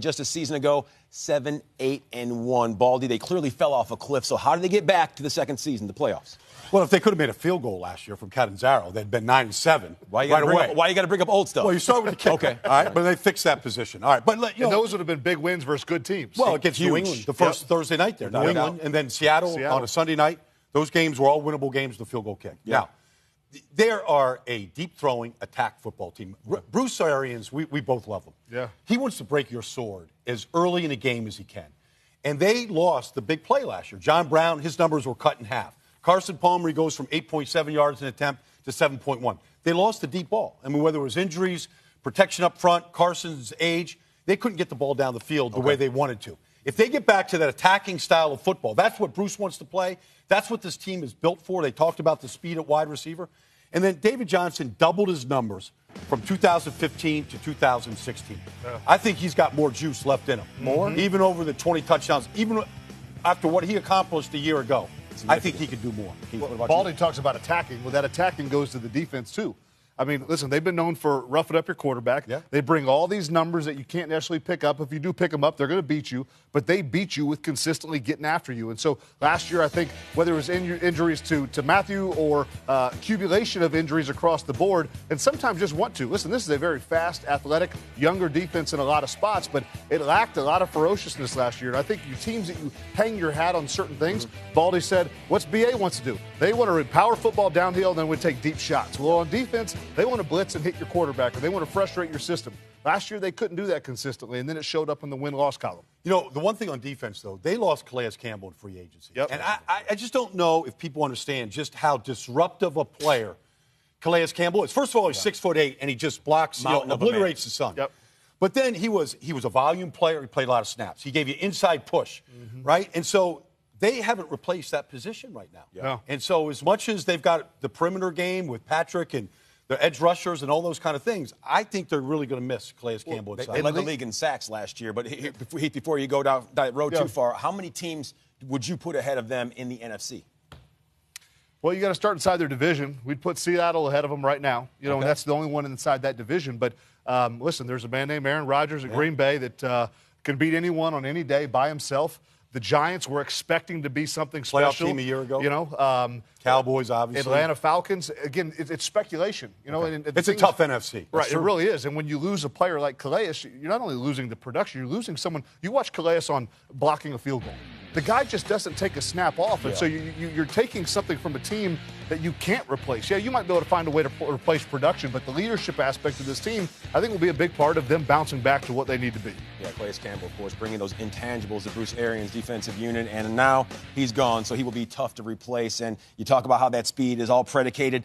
just a season ago, 7-8-1. Baldy, they clearly fell off a cliff. So how did they get back to the second season, the playoffs? Well, if they could have made a field goal last year from Catanzaro, they'd been 9-7 Why you got to bring up old stuff? Well, you start with the kicker. Okay. All right, but they fixed that position. All right, but and those would have been big wins versus good teams. Well, against New England, the first Thursday night there. New England, and then Seattle on a Sunday night. Those games were all winnable games, the field goal kick. Yeah. Now, there are a deep-throwing attack football team. Bruce Arians, we both love him. Yeah. He wants to break your sword as early in a game as he can. And they lost the big play last year. John Brown, his numbers were cut in half. Carson Palmer, he goes from 8.7 yards an attempt to 7.1. They lost the deep ball. I mean, whether it was injuries, protection up front, Carson's age, they couldn't get the ball down the field the way they wanted to. If they get back to that attacking style of football, that's what Bruce wants to play. That's what this team is built for. They talked about the speed at wide receiver. And then David Johnson doubled his numbers from 2015 to 2016. I think he's got more juice left in him. More? Even over the 20 touchdowns, even after what he accomplished a year ago. I think he could do more. Well, Baldy talks about attacking. Well, that attacking goes to the defense, too. I mean, listen, they've been known for roughing up your quarterback. Yeah. They bring all these numbers that you can't necessarily pick up. If you do pick them up, they're going to beat you. But they beat you with consistently getting after you. And so last year, I think, whether it was injuries to Matthew or accumulation of injuries across the board, and sometimes just want to. Listen, this is a very fast, athletic, younger defense in a lot of spots, but it lacked a lot of ferociousness last year. And I think your teams that you hang your hat on certain things, Baldy said, what's BA wants to do? They want to power football downhill and then would take deep shots. Well, on defense, they want to blitz and hit your quarterback, or they want to frustrate your system. Last year, they couldn't do that consistently, and then it showed up in the win-loss column. You know, the one thing on defense, though, they lost Calais Campbell in free agency. Yep. And I just don't know if people understand just how disruptive a player Calais Campbell is. First of all, he's 6'8", and he just blocks, obliterates the sun. Yep. But then he was a volume player. He played a lot of snaps. He gave you inside push, right? And so they haven't replaced that position right now. Yeah. No. And so as much as they've got the perimeter game with Patrick and the edge rushers and all those kind of things, I think they're really going to miss Calais Campbell. They led the league in sacks last year. But before you go down that road too far, how many teams would you put ahead of them in the NFC? Well, you got to start inside their division. We'd put Seattle ahead of them right now. You know, and that's the only one inside that division. But listen, there's a man named Aaron Rodgers at Green Bay that can beat anyone on any day by himself. The Giants were expecting to be something special. Playoff team a year ago. You know, Cowboys, obviously. Atlanta Falcons. Again, it's speculation. You know, and it's a tough NFC. Right, it really is. And when you lose a player like Calais, you're not only losing the production, you're losing someone. You watch Calais on blocking a field goal. The guy just doesn't take a snap off, and so you're taking something from a team that you can't replace. Yeah, you might be able to find a way to replace production, but the leadership aspect of this team, I think, will be a big part of them bouncing back to what they need to be. Yeah, Calais Campbell, of course, bringing those intangibles to Bruce Arians' defensive unit, and now he's gone, so he will be tough to replace. And you talk about how that speed is all predicated